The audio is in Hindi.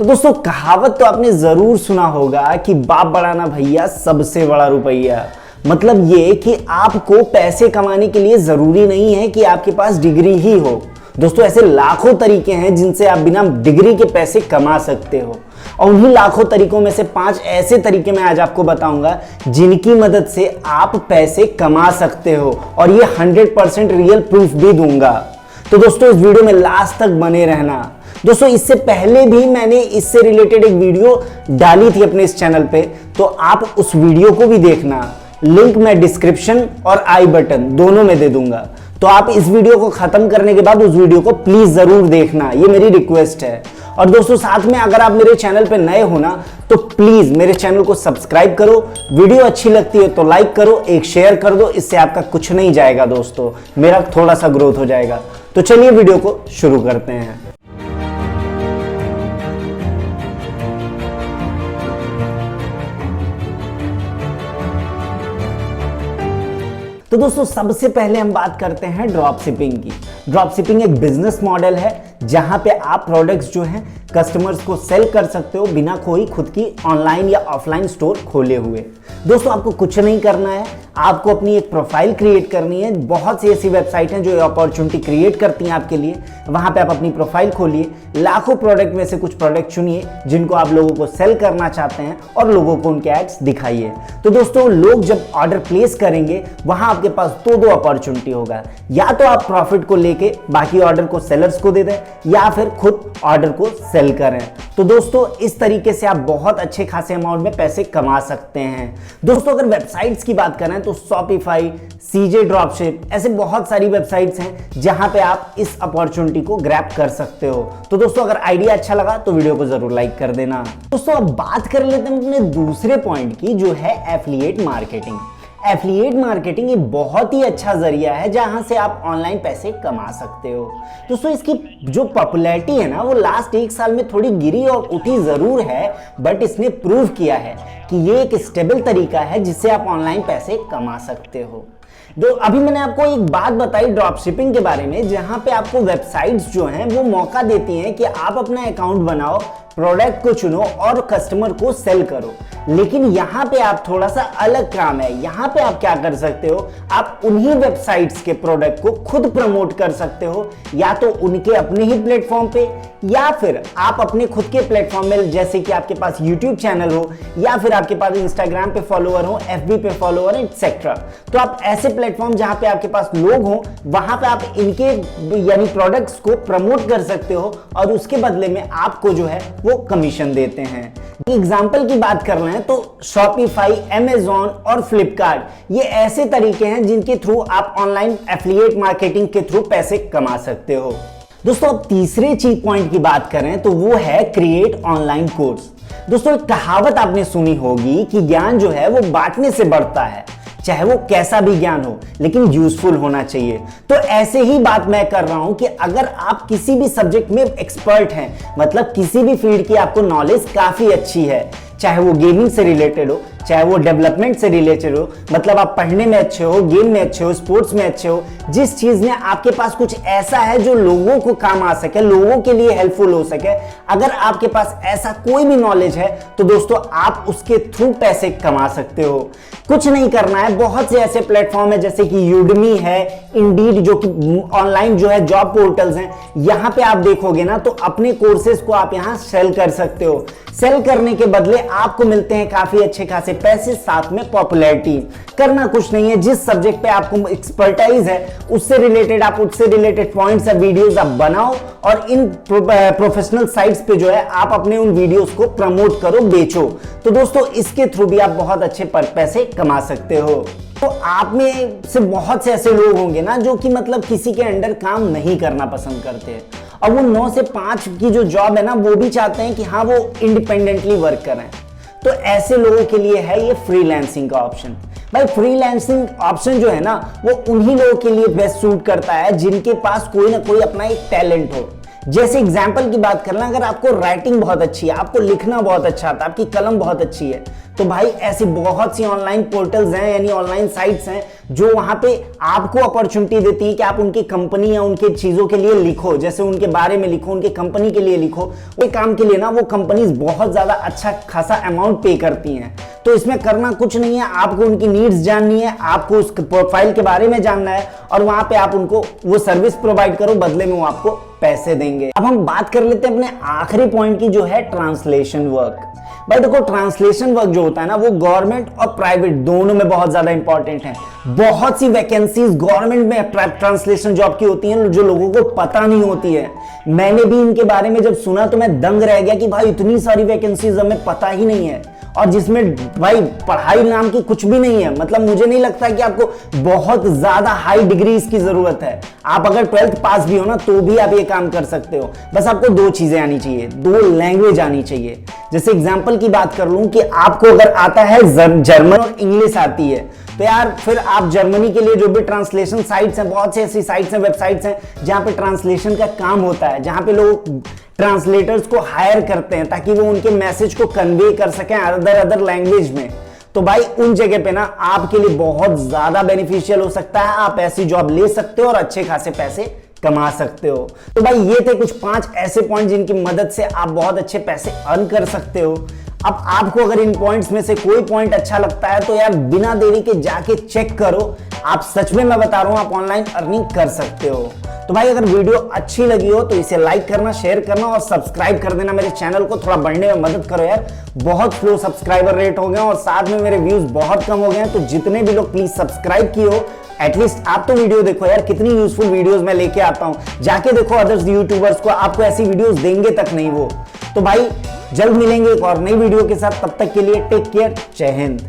तो दोस्तों कहावत तो आपने जरूर सुना होगा कि बाप बड़ा ना भैया सबसे बड़ा रुपया। मतलब ये कि आपको पैसे कमाने के लिए जरूरी नहीं है कि आपके पास डिग्री ही हो। दोस्तों ऐसे लाखों तरीके हैं जिनसे आप बिना डिग्री के पैसे कमा सकते हो और उन्हीं लाखों तरीकों में से 5 ऐसे तरीके मैं आज आपको बताऊंगा जिनकी मदद से आप पैसे कमा सकते हो और ये 100% रियल प्रूफ भी दूंगा। तो दोस्तों इस वीडियो में लास्ट तक बने रहना। दोस्तों इससे पहले भी मैंने इससे रिलेटेड एक वीडियो डाली थी अपने इस चैनल पे, तो आप उस वीडियो को भी देखना। लिंक मैं डिस्क्रिप्शन और आई बटन दोनों में दे दूंगा। तो आप इस वीडियो को खत्म करने के बाद उस वीडियो को प्लीज जरूर देखना, ये मेरी रिक्वेस्ट है। और दोस्तों साथ में अगर आप मेरे चैनल पे नए हो ना तो प्लीज मेरे चैनल को सब्सक्राइब करो। वीडियो अच्छी लगती है तो लाइक करो, एक शेयर कर दो, इससे आपका कुछ नहीं जाएगा दोस्तों, मेरा थोड़ा सा ग्रोथ हो जाएगा। तो चलिए वीडियो को शुरू करते हैं। तो दोस्तों सबसे पहले हम बात करते हैं ड्रॉप शिपिंग की। ड्रॉप शिपिंग एक बिजनेस मॉडल है जहां पे आप प्रोडक्ट्स जो हैं कस्टमर्स को सेल कर सकते हो बिना कोई खुद की ऑनलाइन या ऑफलाइन स्टोर खोले हुए। दोस्तों आपको कुछ नहीं करना है, आपको अपनी एक प्रोफाइल क्रिएट करनी है। बहुत सी ऐसी वेबसाइट हैं जो ये अपॉर्चुनिटी क्रिएट करती हैं आपके लिए। वहां पे आप अपनी प्रोफाइल खोलिए, लाखों प्रोडक्ट में से कुछ प्रोडक्ट चुनिए जिनको आप लोगों को सेल करना चाहते हैं और लोगों को उनके एड्स दिखाइए। तो दोस्तों लोग जब ऑर्डर प्लेस करेंगे वहां आपके पास दो अपॉर्चुनिटी होगा, या तो आप प्रॉफिट को लेके बाकी ऑर्डर को सेलर्स को दे दें या फिर खुद ऑर्डर को सेल करें। तो दोस्तों इस तरीके से आप बहुत अच्छे खासे अमाउंट में पैसे कमा सकते हैं। दोस्तों अगर वेबसाइट्स की बात करें तो शॉपिफाई, सीजे ड्रॉपशिप, ऐसे बहुत सारी वेबसाइट्स हैं जहां पे आप इस अपॉर्चुनिटी को ग्रैब कर सकते हो। तो दोस्तों अगर आइडिया अच्छा लगा तो वीडियो को जरूर लाइक कर देना। दोस्तों अब बात कर लेते हैं अपने दूसरे पॉइंट की, जो है एफिलिएट मार्केटिंग। एफिलिएट मार्केटिंग एक बहुत ही अच्छा जरिया है जहां से आप ऑनलाइन पैसे कमा सकते हो। दोस्तों इसकी जो पॉपुलैरिटी है ना वो लास्ट 1 साल में थोड़ी गिरी और उठी जरूर है, बट इसने प्रूव किया है कि ये एक स्टेबल तरीका है जिससे आप ऑनलाइन पैसे कमा सकते हो। तो अभी मैंने आपको एक बात बताई ड्रॉप शिपिंग के बारे में, जहां पे आपको वेबसाइट्स जो हैं वो मौका देती हैं कि आप अपना अकाउंट बनाओ, प्रोडक्ट को चुनो और कस्टमर को सेल करो। लेकिन यहाँ पे आप थोड़ा सा अलग काम है। यहाँ पे आप क्या कर सकते हो, आप उन्हीं वेबसाइट्स के प्रोडक्ट को खुद प्रमोट कर सकते हो, या तो उनके अपने ही प्लेटफॉर्म पे या फिर आप अपने खुद के प्लेटफॉर्म में, जैसे कि आपके पास यूट्यूब चैनल हो या फिर आपके पास इंस्टाग्राम पे फॉलोअर हो, एफबी पे फॉलोअर एक्सेट्रा। तो आप ऐसे प्लेटफॉर्म जहां पे आपके पास लोग हो वहां पे आप इनके यानी प्रोडक्ट्स को प्रमोट कर सकते हो और उसके बदले में आपको जो है वो कमीशन देते हैं। एग्जाम्पल की बात कर रहे हैं तो शॉपिफाई, अमेजॉन और फ्लिपकार्ट ये ऐसे तरीके हैं जिनके थ्रू आप ऑनलाइन एफिलिएट मार्केटिंग के थ्रू पैसे कमा सकते हो। दोस्तों अब तीसरे चीज पॉइंट की बात करें तो वो है क्रिएट ऑनलाइन कोर्स। दोस्तों एक कहावत आपने सुनी होगी कि ज्ञान जो है वो बांटने से बढ़ता है, चाहे वो कैसा भी ज्ञान हो लेकिन यूजफुल होना चाहिए। तो ऐसे ही बात मैं कर रहा हूं कि अगर आप किसी भी सब्जेक्ट में एक्सपर्ट हैं, मतलब किसी भी फील्ड की आपको नॉलेज काफी अच्छी है, चाहे वो गेमिंग से रिलेटेड हो, चाहे वो डेवलपमेंट से रिलेटेड हो, मतलब आप पढ़ने में अच्छे हो, गेम में अच्छे हो, स्पोर्ट्स में अच्छे हो, जिस चीज में आपके पास कुछ ऐसा है जो लोगों को काम आ सके, लोगों के लिए हेल्पफुल हो सके, अगर आपके पास ऐसा कोई भी नॉलेज है तो दोस्तों आप उसके थ्रू पैसे कमा सकते हो। कुछ नहीं करना है, बहुत से ऐसे प्लेटफॉर्म है जैसे कि यूडमी है, इंडीड जो कि ऑनलाइन जो है जॉब पोर्टल्स हैं, यहां पे आप देखोगे ना तो अपने कोर्सेज को आप यहां सेल कर सकते हो। सेल करने के बदले आपको मिलते हैं काफी अच्छे खासे पैसे, साथ में पॉपुलैरिटी। करना कुछ नहीं है, जिस सब्जेक्ट पे आपको एक्सपर्टाइज है उससे रिलेटेड पॉइंट्स या वीडियोस आप बनाओ और इन प्रोफेशनल साइट्स पे जो है आप अपने उन वीडियोस को प्रमोट करो, बेचो। तो दोस्तों इसके थ्रू भी आप बहुत अच्छे पैसे कमा सकते हो। तो आप में से बहुत से ऐसे लोग होंगे ना जो कि मतलब किसी के अंडर काम नहीं करना पसंद करते हैं और वो 9 से 5 की जो जॉब है ना वो भी चाहते हैं कि हाँ वो इंडिपेंडेंटली वर्क करें। तो ऐसे लोगों के लिए है ये फ्रीलांसिंग का ऑप्शन। भाई फ्रीलांसिंग ऑप्शन जो है ना वो उन्हीं लोगों के लिए बेस्ट सूट करता है जिनके पास कोई ना कोई अपना एक टैलेंट हो, जैसे एग्जाम्पल की बात करना, अगर आपको राइटिंग बहुत अच्छी है, आपको लिखना बहुत अच्छा आता है, आपकी कलम बहुत अच्छी है, तो भाई ऐसी बहुत सी ऑनलाइन पोर्टल्स हैं यानी ऑनलाइन साइट्स हैं जो वहां पे आपको अपॉर्चुनिटी देती है कि आप उनकी कंपनी या उनके चीजों के लिए लिखो, जैसे उनके बारे में लिखो, उनके कंपनी के लिए लिखो। वो काम के लिए ना वो कंपनीज बहुत ज्यादा अच्छा खासा अमाउंट पे करती हैं। तो इसमें करना कुछ नहीं है, आपको उनकी नीड्स जाननी है, आपको उस प्रोफाइल के बारे में जानना है और वहां पे आप उनको वो सर्विस प्रोवाइड करो, बदले में वो आपको पैसे देंगे। अब हम बात कर लेते हैं अपने आखिरी पॉइंट की, जो है ट्रांसलेशन वर्क। भाई देखो, ट्रांसलेशन वर्क जो होता है ना, वो गवर्नमेंट और प्राइवेट दोनों में बहुत ज्यादा इंपॉर्टेंट है। बहुत सी वैकेंसीज गवर्नमेंट में ट्रांसलेशन जॉब की होती हैं जो लोगों को पता नहीं होती है। मैंने भी इनके बारे में जब सुना तो मैं दंग रह गया कि भाई इतनी सारी वैकेंसीज हमें पता ही नहीं है, और जिसमें भाई पढ़ाई नाम की कुछ भी नहीं है। मतलब मुझे नहीं लगता कि आपको बहुत ज्यादा हाई डिग्रीज की जरूरत है। आप अगर 12th पास भी हो ना तो भी आप ये काम कर सकते हो। बस आपको 2 चीजें आनी चाहिए, 2 लैंग्वेज आनी चाहिए। जैसे एग्जांपल की बात कर लूं कि आपको अगर आता है जर्मन और इंग्लिश आती है, तो यार फिर आप जर्मनी के लिए जो भी ट्रांसलेशन साइट्स हैं, बहुत सी ऐसी साइट्स हैं, वेबसाइट्स हैं जहां पे ट्रांसलेशन का काम होता है, जहां पे लोग ट्रांसलेटर्स को हायर करते हैं ताकि वो उनके मैसेज को कन्वे कर सकें अदर लैंग्वेज में। तो भाई उन जगह पे ना आपके लिए बहुत ज्यादा बेनिफिशियल हो सकता है, आप ऐसी जॉब ले सकते हो और अच्छे खासे पैसे कमा सकते हो। तो भाई ये थे कुछ 5 ऐसे पॉइंट जिनकी मदद से आप बहुत अच्छे पैसे अर्न कर सकते हो। अब आपको अगर इन पॉइंट्स में से कोई पॉइंट अच्छा लगता है तो यार बिना देरी के जाके चेक करो। आप सच में मैं बता रहा हूं, आप ऑनलाइन अर्निंग कर सकते हो। तो भाई अगर वीडियो अच्छी लगी हो तो इसे लाइक करना, शेयर करना और सब्सक्राइब कर देना। मेरे चैनल को थोड़ा बढ़ने में मदद करो यार, बहुत स्लो सब्सक्राइबर रेट हो गए और साथ में मेरे व्यूज बहुत कम हो गए हैं। तो जितने भी लोग प्लीज सब्सक्राइब किए हो, एटलीस्ट आप तो वीडियो देखो यार, कितनी यूजफुल वीडियोस मैं लेके आता हूं। जाके देखो अदर्स यूट्यूबर्स को, आपको ऐसी वीडियोस देंगे तक नहीं वो। तो भाई जल्द मिलेंगे एक और नई वीडियो के साथ, तब तक के लिए टेक केयर, जय हिंद।